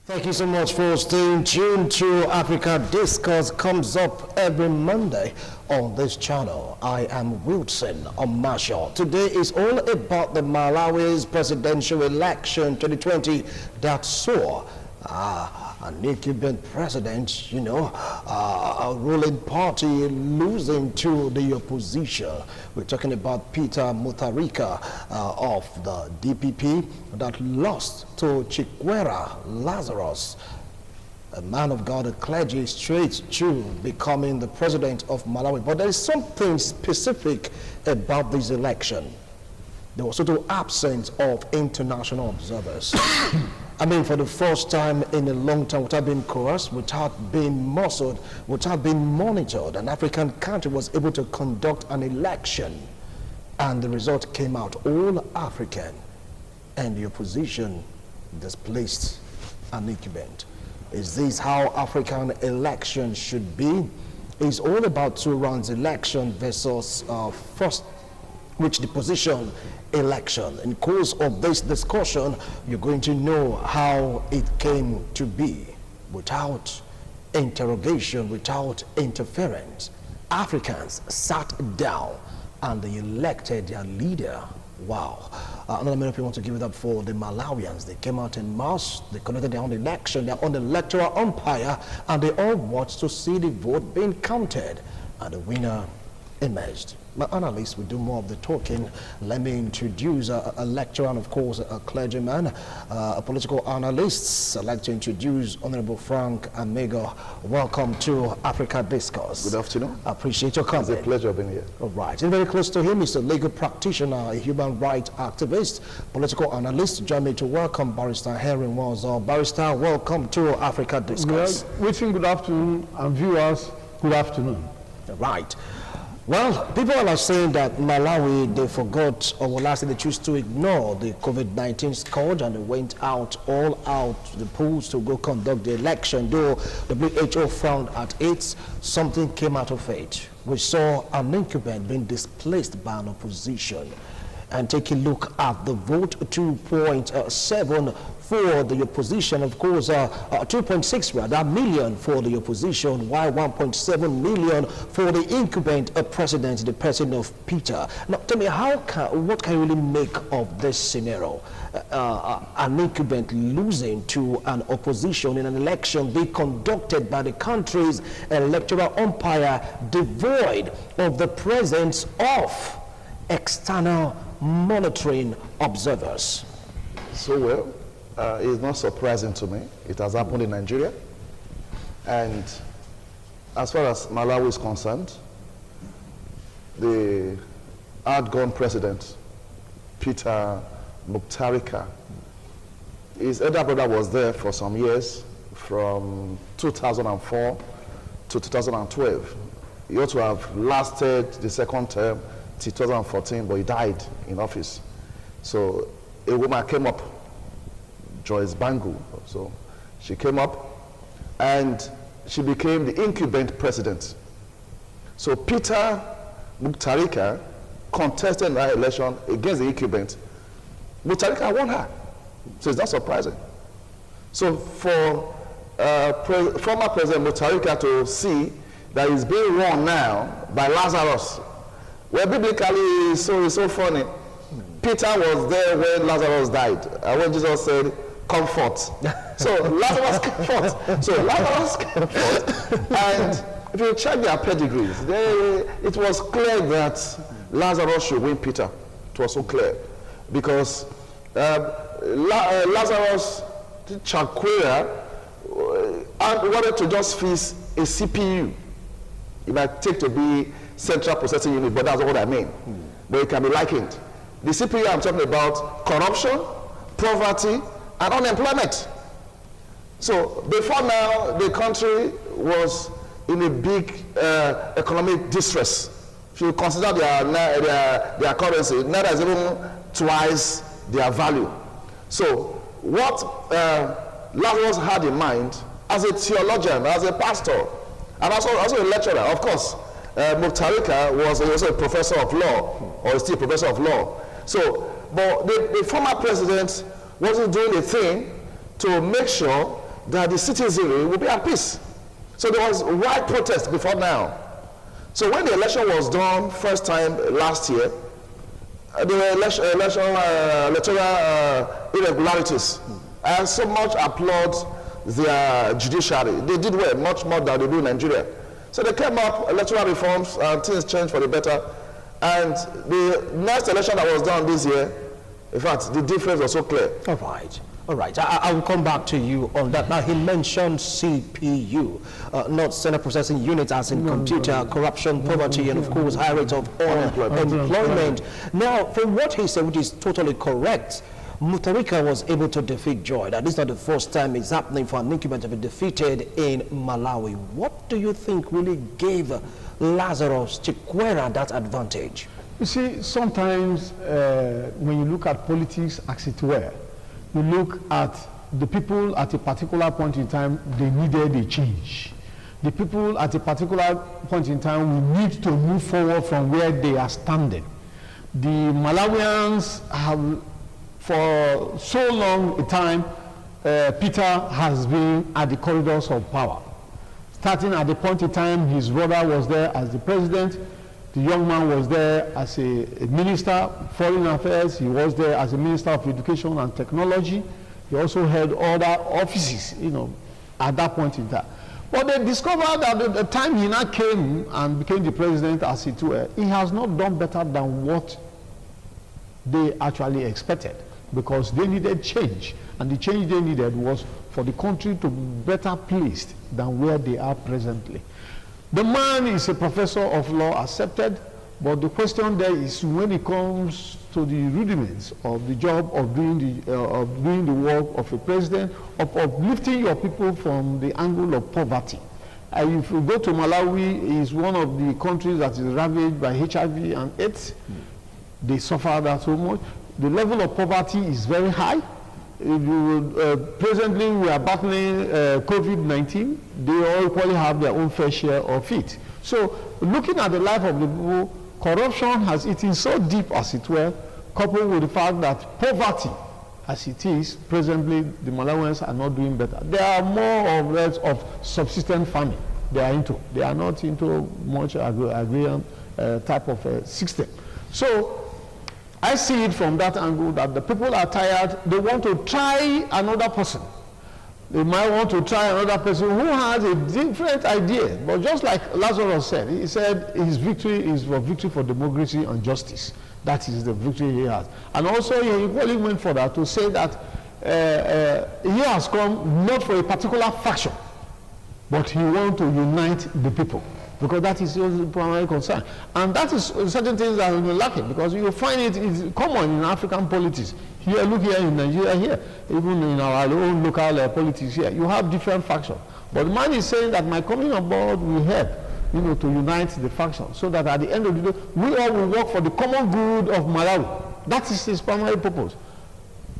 Thank you so much for staying tuned to Africa Discourse. Comes up every Monday on this channel. I am Wilson Marshall. Today is all about the Malawi's presidential election 2020 that saw an incumbent president, a ruling party losing to the opposition. We're talking about Peter Mutharika of the DPP that lost to Chikwera Lazarus, a man of God, a clergy, straight to becoming the president of Malawi. But there is something specific about this election. There was total absence of international observers. I mean, for the first time in a long time, without being coerced, without being muscled, without being monitored, an African country was able to conduct an election. And the result came out all African. And the opposition displaced an incumbent. Is this how African elections should be? It's all about 2 rounds election versus first reach the position election. In the course of this discussion, you're going to know how it came to be without interrogation, without interference. Africans sat down and they elected their leader. Wow. Another many people want to give it up for the Malawians. They came out in mass, they conducted their own election, their own electoral umpire, and they all watched to see the vote being counted, and the winner emerged. My analysts will do more of the talking. Let me introduce a lecturer and, of course, a clergyman, a political analyst. I'd like to introduce Honorable Frank Amego. Welcome to Africa Discourse. Good afternoon. I appreciate your coming. It's a pleasure being here. All right. And very close to him is a legal practitioner, a human rights activist, political analyst. Join me to welcome Barrister Henry Wanzo. Barrister, welcome to Africa Discourse. Well, wishing good afternoon, and viewers, good afternoon. All right. Well, people are saying that Malawi, they forgot, or lastly, they choose to ignore the COVID-19 scourge, and they went all out to the polls to go conduct the election. Though the WHO frowned at it, something came out of it. We saw an incumbent being displaced by an opposition. And take a look at the vote, 2.7 for the opposition, of course, 2.6 million for the opposition, while 1.7 million for the incumbent president, the president of Peter. Now, tell me, what can you really make of this scenario? An incumbent losing to an opposition in an election being conducted by the country's electoral umpire, devoid of the presence of external monitoring observers. So well, it's not surprising to me. It has happened in Nigeria. And as far as Malawi is concerned, the outgone president, Peter Mutharika, his elder brother was there for some years, from 2004 to 2012. He ought to have lasted the second term till 2014, but he died in office. So a woman came up, Joyce Bangu. So she came up and she became the incumbent president. So Peter Mutharika contested that election against the incumbent. Mutharika won her. So it's not surprising. So for former President Mutharika to see that he's being won now by Lazarus, well, biblically, it's so funny. Peter was there when Lazarus died, and when Jesus said, "Come forth." So Lazarus came forth. So Lazarus came forth, and if you check their pedigrees, it was clear that Lazarus should win Peter. It was so clear, because Lazarus, Chikwera, wanted to just fix a CPU. It might take to be central processing unit, but that's what I mean. But it can be likened. The CPU I'm talking about, corruption, poverty, and unemployment. So before now, the country was in a big economic distress. If you consider their currency, Naira is even twice their value. So what Lazarus had in mind, as a theologian, as a pastor, and also a lecturer, of course, Mutharika was also a professor of law, or is still a professor of law. So, but the former president wasn't doing a thing to make sure that the citizenry will be at peace. So there was wide protest before now. So when the election was done first time last year, there were electoral irregularities. And so much applaud their judiciary. They did well, much more than they do in Nigeria. So they came up, electoral reforms, and things changed for the better. And the next election that was done this year, in fact, the difference was so clear. All right. All right, I will come back to you on that. Now, he mentioned CPU, not central processing units, as in computer, corruption, poverty, and of course, high rate of unemployment. Now, from what he said, which is totally correct, Mutharika was able to defeat Joy. That is not the first time it's happening for an incumbent to be defeated in Malawi. What do you think really gave Lazarus Chikwera that advantage? You see, sometimes when you look at politics as it were, you look at the people at a particular point in time, they needed a change. The people at a particular point in time will need to move forward from where they are standing. The Malawians have, for so long a time, Peter has been at the corridors of power. Starting at the point in time his brother was there as the president, the young man was there as a minister, foreign affairs. He was there as a minister of education and technology. He also held other offices, you know, at that point in time. But they discovered that at the time he now came and became the president, as it were, he has not done better than what they actually expected, because they needed change. And the change they needed was for the country to be better placed than where they are presently. The man is a professor of law, accepted, but the question there is when it comes to the rudiments of the job of doing the work of a president, of uplifting your people from the angle of poverty. If you go to Malawi, it's one of the countries that is ravaged by HIV and AIDS. They suffer that so much. The level of poverty is very high. Presently, we are battling COVID-19. They all equally have their own fair share of it. So, looking at the life of the people, corruption has eaten so deep, as it were, coupled with the fact that poverty, as it is, presently, the Malawians are not doing better. They are more or less of subsistence farming they are into. They are not into much agrarian type of system. So, I see it from that angle that the people are tired. They want to try another person. They might want to try another person who has a different idea. But just like Lazarus said, he said his victory is for victory for democracy and justice. That is the victory he has. And also he equally went further to say that he has come not for a particular faction, but he wants to unite the people. Because that is his primary concern. And that is certain things that are lacking, because you find it is common in African politics. Here, look here in Nigeria, here, even in our own local politics here, you have different factions. But the man is saying that my coming on board will help, you know, to unite the factions, so that at the end of the day, we all will work for the common good of Malawi. That is his primary purpose.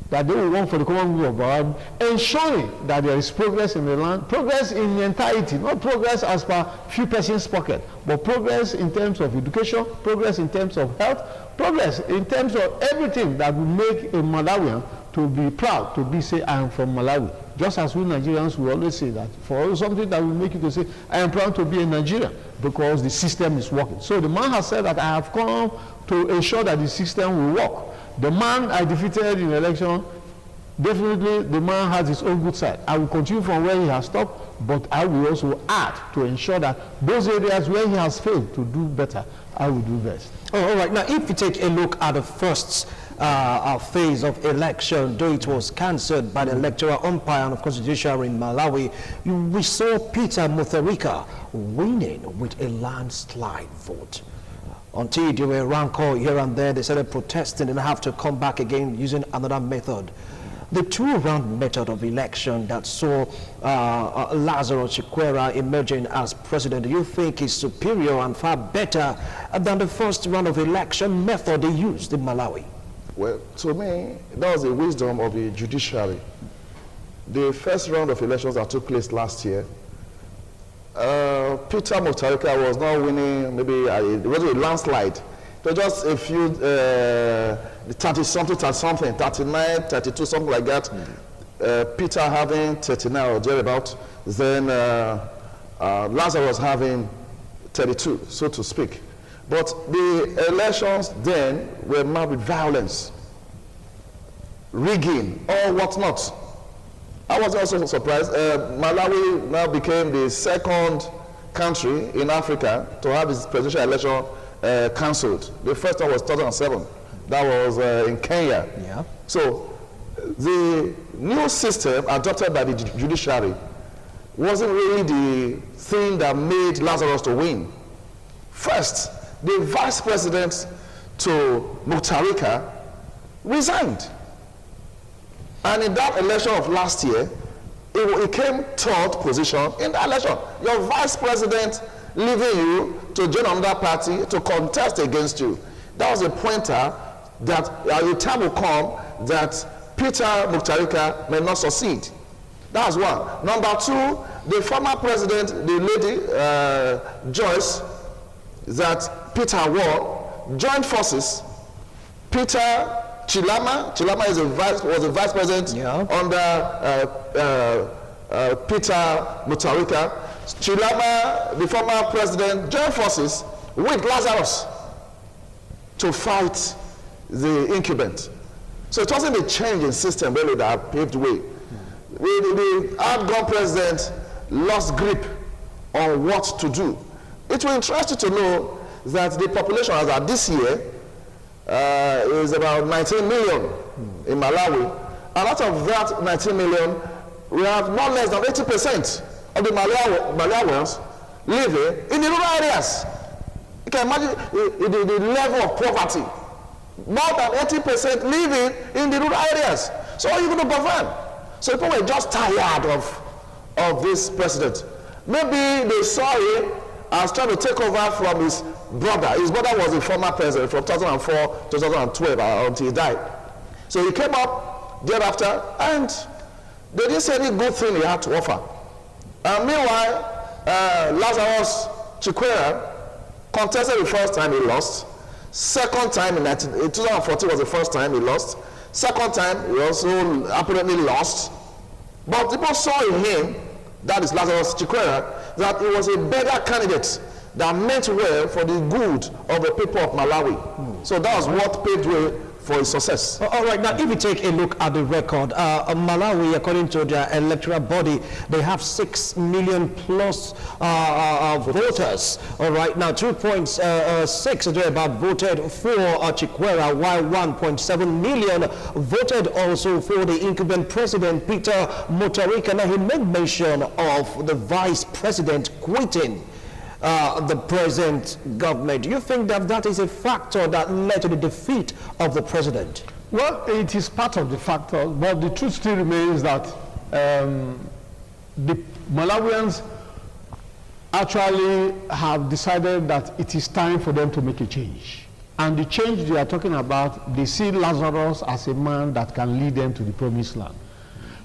That they will work for the common good of Malawi, ensuring that there is progress in the land, progress in the entirety, not progress as per few persons' pocket, but progress in terms of education, progress in terms of health, progress in terms of everything that will make a Malawian to be proud to be, say, I am from Malawi. Just as we Nigerians will always say that, for something that will make you to say, I am proud to be a Nigerian, because the system is working. So the man has said that I have come to ensure that the system will work. The man I defeated in the election, definitely the man has his own good side. I will continue from where he has stopped, but I will also add to ensure that those areas where he has failed to do better, I will do best. Oh, all right. Now, if you take a look at the first phase of election, though it was cancelled by the electoral umpire and of course judiciary in Malawi, we saw Peter Mutharika winning with a landslide vote. Until there were rancor here and there, they started protesting and have to come back again using another method. The two-round method of election that saw Lazarus Chikwera emerging as president, do you think is superior and far better than the first round of election method they used in Malawi? Well, to me, that was the wisdom of the judiciary. The first round of elections that took place last year, Peter Mutharika was not winning, maybe it was a landslide. It was just a few, 30-something, 39, 32, something like that. Peter having 39 or thereabout, then Lazarus having 32, so to speak. But the elections then were marked with violence, rigging, or whatnot. I was also surprised. Malawi now became the second country in Africa to have its presidential election cancelled. The first one was 2007. That was in Kenya. Yeah. So the new system adopted by the judiciary wasn't really the thing that made Lazarus to win. First, the vice president to Mutharika resigned. And in that election of last year, it came third position in the election. Your vice president leaving you to join another party to contest against you. That was a pointer that a time will come that Peter Mutharika may not succeed. That's one. Number two, the former president, the lady Joyce, that Peter won, joined forces. Peter Chilama was a vice president under Peter Mutharika. Chilama, the former president, joined forces with Lazarus to fight the incumbent. So it wasn't a change in system really that paved the way. The outgone president lost grip on what to do. It will interest you to know that the population as of this year is about 19 million in Malawi. And out of that 19 million, we have not less than 80% of the Malawians living in the rural areas. You can imagine the level of poverty. More than 80% living in the rural areas. So how are you going to govern? So people were just tired of this president. Maybe they saw him as trying to take over from his brother. His brother was the former president from 2004 to 2012 until he died. So he came up thereafter, and they didn't say any good thing he had to offer. Meanwhile, Lazarus Chikwera contested the first time, he lost. Second time in 2014 was the first time he lost. Second time he also apparently lost. But people saw in him, that is Lazarus Chikwera, that he was a better candidate that meant well for the good of the people of Malawi. So that was what paved way for his success. All right, now if we take a look at the record, Malawi, according to their electoral body, they have 6 million plus voters. All right, now 2.6 about voted for Chikwera, while 1.7 million voted also for the incumbent president, Peter Mutharika. Now he made mention of the vice president quitting the present government. Do you think that that is a factor that led to the defeat of the president? Well, it is part of the factor, but the truth still remains that the Malawians actually have decided that it is time for them to make a change. And the change they are talking about, they see Lazarus as a man that can lead them to the promised land.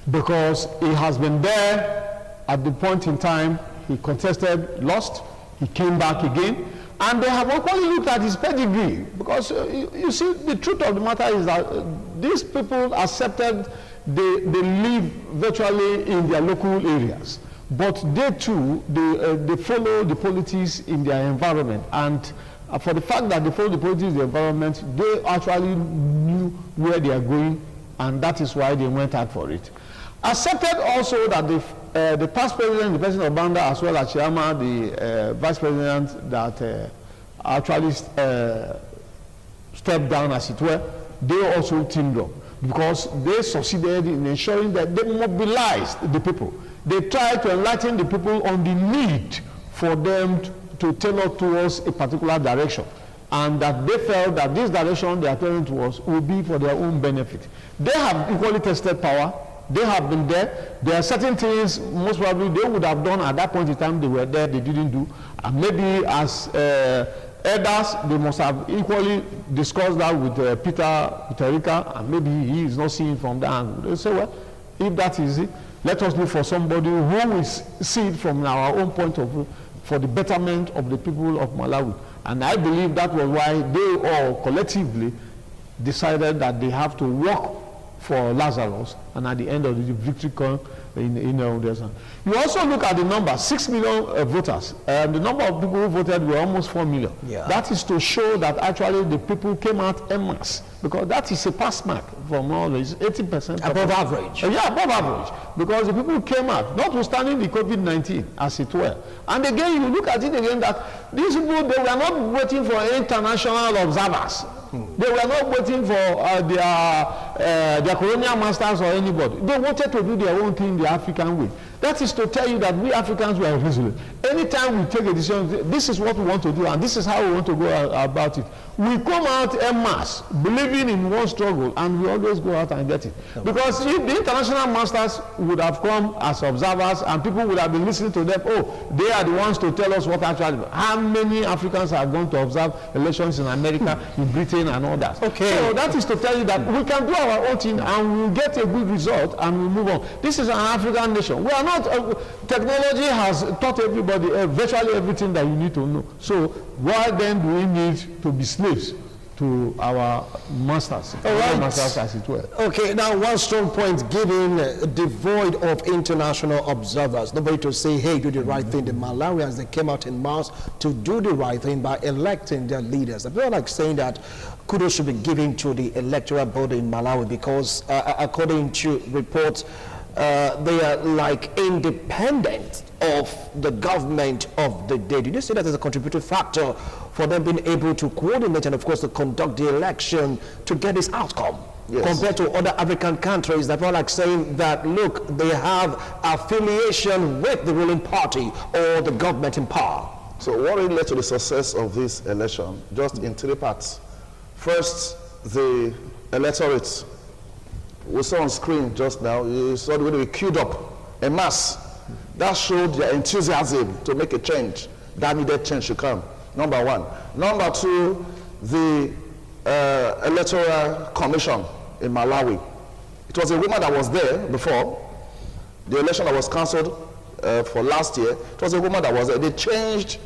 Because he has been there at the point in time he contested, lost, he came back again, and they have equally looked at his pedigree. Because you see, the truth of the matter is that these people accepted, they live virtually in their local areas. But they too, they follow the politics in their environment. And for the fact that they follow the politics in the environment, they actually knew where they are going, and that is why they went out for it. Accepted also that the past president, the president of Banda, as well as Chiama, the vice president that actually stepped down, as it were, they also teamed up because they succeeded in ensuring that they mobilized the people. They tried to enlighten the people on the need for them to tailor towards a particular direction, and that they felt that this direction they are turning towards will be for their own benefit. They have equally tested power. They have been there. There are certain things most probably they would have done at that point in time they were there, they didn't do. And maybe as elders, they must have equally discussed that with Peter Mutharika, and maybe he is not seeing from that angle. They say, well, if that is it, let us look for somebody who will see it from our own point of view for the betterment of the people of Malawi. And I believe that was why they all collectively decided that they have to work for Lazarus, and at the end of the victory come you also look at the number, 6 million voters. The number of people who voted were almost 4 million. Yeah. That is to show that actually the people came out en masse, because that is a pass mark from all this, 80%. Above average. Yeah, above average. Because the people came out, notwithstanding the COVID-19, as it were. And again, you look at it again that these people, they were not waiting for international observers. They were not waiting for their colonial masters or anybody. They wanted to do their own thing the African way. That is to tell you that we Africans were resolute. Anytime we take a decision, this is what we want to do, and this is how we want to go about it. We come out en masse, believing in one struggle, and we always go out and get it. Because if the international masters would have come as observers, and people would have been listening to them, oh, they are the ones to tell us what actually. How many Africans have gone to observe elections in America, in Britain, and all that? Okay. So that is to tell you that we can do our own thing, and we will get a good result, and we move on. This is an African nation. We are not. Technology has taught everybody virtually everything that you need to know. So why then do we need to be slaves to our masters? All right. Masters, as it were. Okay, now one strong point given devoid of international observers. Nobody to say, hey, do the right thing. The Malawians, they came out in mass to do the right thing by electing their leaders. I feel like saying that kudos should be given to the electoral body in Malawi, because according to reports, they are like independent of the government of the day. Did you see that as a contributing factor for them being able to coordinate and, of course, to conduct the election to get this outcome? Yes. Compared to other African countries that are like saying that, look, they have affiliation with the ruling party or the government in power. So what really led to the success of this election? Just in 3 parts. First, the electorate. We saw on screen just now, you saw the way they queued up en masse. That showed their enthusiasm to make a change. That needed change to come, number one. Number two, the Electoral Commission in Malawi. It was a woman that was there before. The election that was cancelled for last year, it was a woman that was there. They changed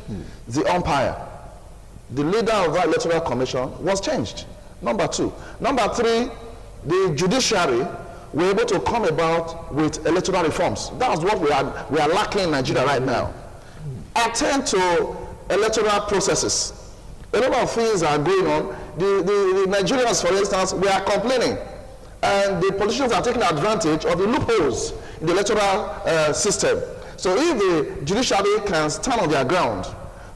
the umpire. The leader of that Electoral Commission was changed, number two. Number three, the judiciary were able to come about with electoral reforms. That's what we are lacking in Nigeria right now. Attend to electoral processes. A lot of things are going on. The Nigerians, for instance, we are complaining, and the politicians are taking advantage of the loopholes in the electoral system. So if the judiciary can stand on their ground,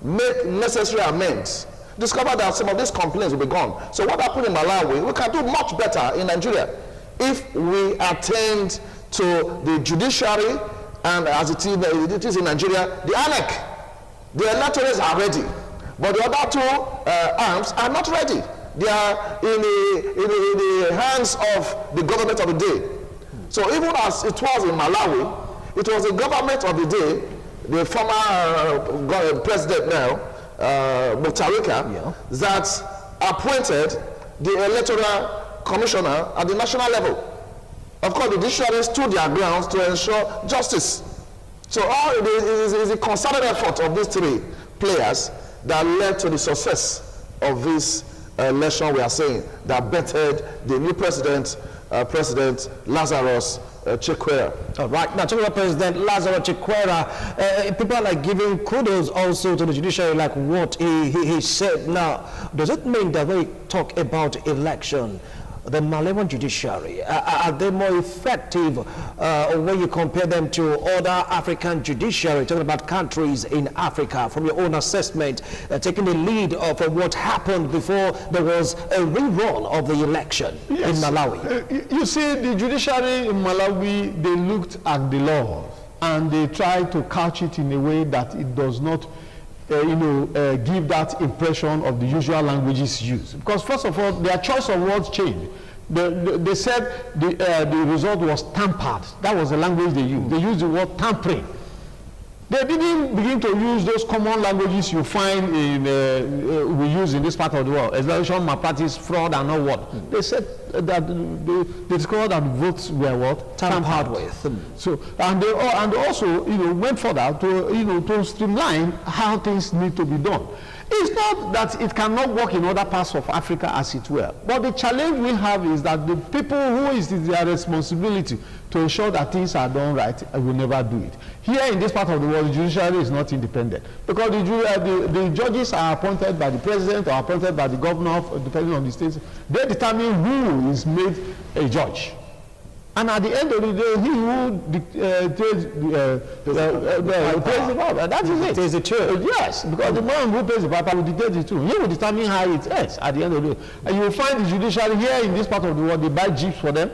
make necessary amends, discover that some of these complaints will be gone. So what happened in Malawi, we can do much better in Nigeria if we attend to the judiciary, and as it is in Nigeria, the ANEC. The electorates are ready, but the other two arms are not ready. They are in the hands of the government of the day. So even as it was in Malawi, it was the government of the day, the former president now, Mutarika, that appointed the electoral commissioner at the national level. Of course, the judiciary stood their grounds to ensure justice. So all it is a concerted effort of these three players that led to the success of this election we are saying, that bettered the new president, President Lazarus Chakwera. All right, now talking about President Lazarus Chakwera, people are like giving kudos also to the judiciary, like what he said. Now, does it mean that when we talk about election, the Malawian judiciary, are they more effective when you compare them to other African judiciary, talking about countries in Africa, from your own assessment, taking the lead from what happened before there was a rerun of the election in Malawi? You see, the judiciary in Malawi, they looked at the law and they tried to couch it in a way that it does not give that impression of the usual languages used. Because first of all, their choice of words changed. They said the result was tampered. That was the language they used. They used the word tampering. They didn't begin to use those common languages you find in we use in this part of the world, election malpractice, fraud, and all what. They said that they discovered that votes were what? Tampered with. So and they also went further to to streamline how things need to be done. It's not that it cannot work in other parts of Africa as it were, but the challenge we have is that the people who is their responsibility to ensure that things are done right will never do it. Here in this part of the world, the judiciary is not independent because the judges are appointed by the president or appointed by the governor, depending on the states. They determine who is made a judge. And at the end of the day, he who pays the piper, that is it. Pays the tune. Yes, because the man who pays the piper will dictate the tune. He will determine how it ends at the end of the day. And you will find the judiciary here in this part of the world, they buy jeeps for them.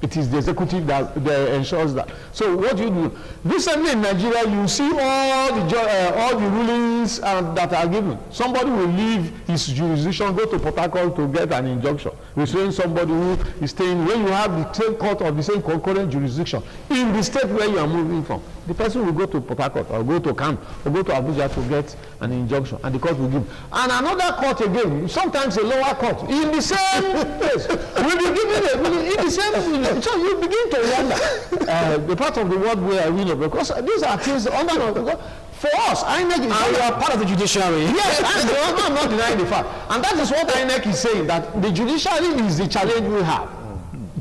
It is the executive that ensures that. So what do you do? Recently in Nigeria, you see all the rulings that are given. Somebody will leave his jurisdiction, go to Port Harcourt to get an injunction. Restraining somebody who is staying, when you have the same court of the same concurrent jurisdiction in the state where you are moving from, the person will go to Port Harcourt or go to Camp or go to Abuja to get an injunction, and the court will give. And another court again, sometimes a lower court, in the same place, will be given in the same. So you begin to wonder the part of the world where we know, because these are things under. For us, INEC is... And you are part of the judiciary. Yes, I'm not denying the fact. And that is what INEC is saying, that the judiciary is the challenge we have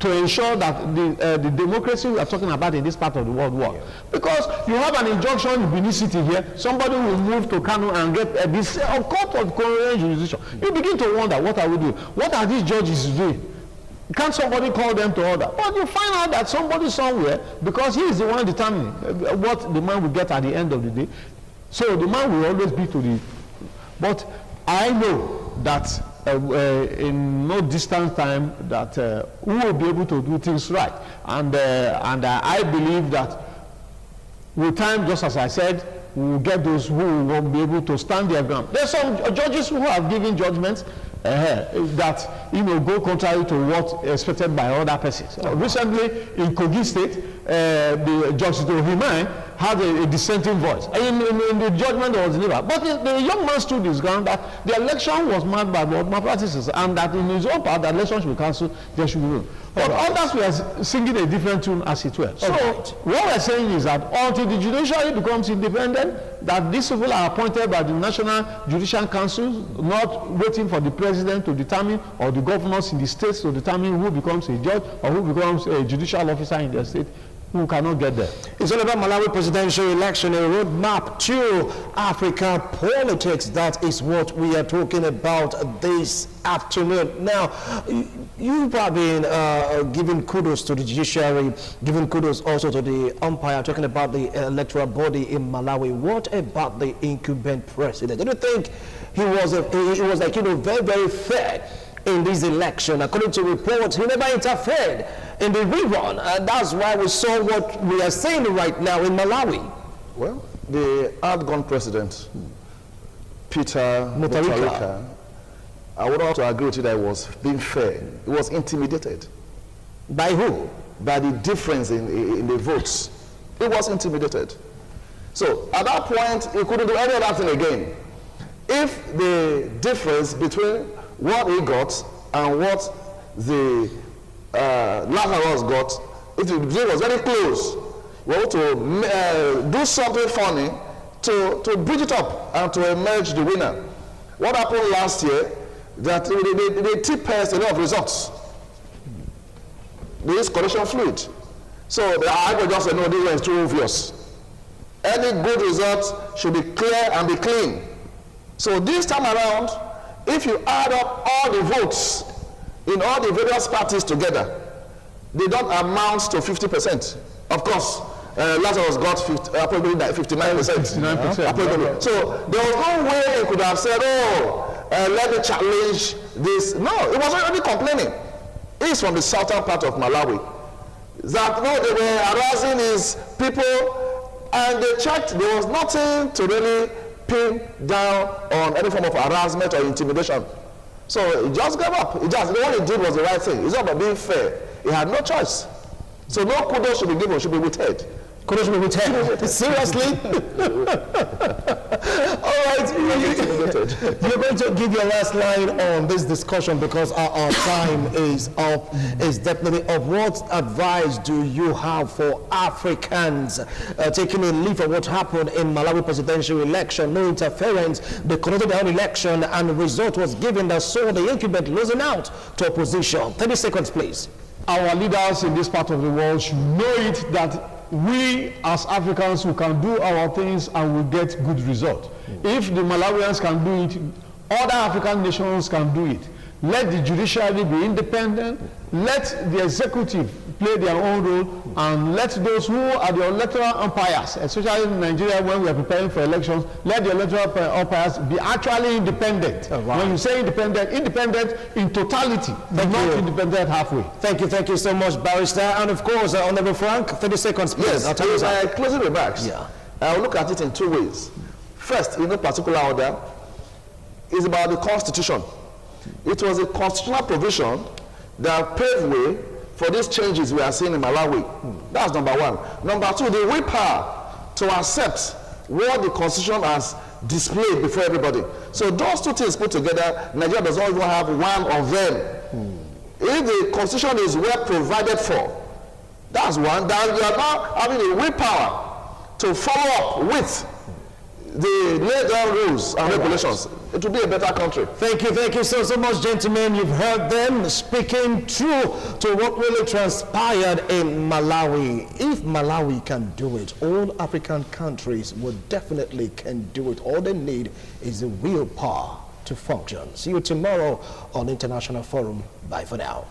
to ensure that the democracy we are talking about in this part of the world works. Because you have an injunction in Benin City here, somebody will move to Kano and get this court of concurrent jurisdiction. You begin to wonder, what are we doing? What are these judges doing? Can't somebody call them to order? But you find out that somebody somewhere, because he is the one determining what the man will get at the end of the day. So the man will always be to the... But I know that in no distant time that we will be able to do things right. And I believe that with time, just as I said, we will get those who will be able to stand their ground. There are some judges who have given judgments that go contrary to what expected by other persons. Recently in Kogi State, the Justice Ohimai had a dissenting voice in the judgment that was delivered. But the young man stood his ground that the election was marked by malpractices, and that in his own part the election should be cancelled, there should be room. But others were singing a different tune, as it were. So what we're saying is that until the judiciary becomes independent, that these people are appointed by the National Judicial Council, not waiting for the president to determine, or the governors in the states to determine who becomes a judge or who becomes a judicial officer in their state, who cannot get there. It's all about Malawi presidential election, a roadmap to Africa politics. That is what we are talking about this afternoon. Now, you have been giving kudos to the judiciary, giving kudos also to the umpire, talking about the electoral body in Malawi. What about the incumbent president? Do you think he was very, very fair in this election? According to reports, he never interfered in the rerun, and that's why we saw what we are seeing right now in Malawi. Well, the outgone president, Peter Mutharika, I would also agree with you that it was being fair. He was intimidated. By who? By the difference in the votes. He was intimidated. So at that point, he couldn't do any other thing again. If the difference between what he got and what the Lazarus got, it was very close. We want to do something funny to bridge it up and to emerge the winner. What happened last year, that they tip-passed a lot of results. They used correction fluid. So the argument just said, no, this one is too obvious. Any good result should be clear and be clean. So this time around, if you add up all the votes in all the various parties together, they don't amount to 50%. Of course, Lazarus got 59%. 59%. So there was no way he could have said, let me challenge this. No, he was already complaining. He's from the southern part of Malawi. That no, they were harassing his people, and they checked, there was nothing to really pin down on any form of harassment or intimidation. So he just gave up. What he did was the right thing. It's not about being fair. He had no choice. So no kudos should be given, should be withheld. Could we tell? Seriously? All right, you're going to give your last line on this discussion because our time is up. Is definitely up. What advice do you have for Africans taking a leaf of what happened in Malawi presidential election? No interference. They conducted their own election, and the result was given that saw the incumbent losing out to opposition. 30 seconds, please. Our leaders in this part of the world should know it that we as Africans who can do our things and will get good results. If the Malawians can do it, other African nations can do it. Let the judiciary be independent, let the executive play their own role, and let those who are the electoral umpires, especially in Nigeria when we are preparing for elections, let the electoral umpires be actually independent. Right. When you say independent, independent in totality, not independent halfway. Thank you so much, Barrister. And of course, Honorable Frank, 30 seconds, please. Yes, in my closing remarks, I'll look at it in two ways. First, in no particular order, is about the Constitution. It was a constitutional provision that paved way for these changes we are seeing in Malawi. That's number one. Number two, the willpower to accept what the Constitution has displayed before everybody. So those two things put together, Nigeria does not even have one of them. If the Constitution is well provided for, that's one. That you are now having a willpower to follow up with the laid down rules and regulations. It will be a better country. Thank you so much, gentlemen. You've heard them speaking true to what really transpired in Malawi. If Malawi can do it, all African countries will definitely can do it. All they need is the willpower to function. See you tomorrow on International Forum. Bye for now.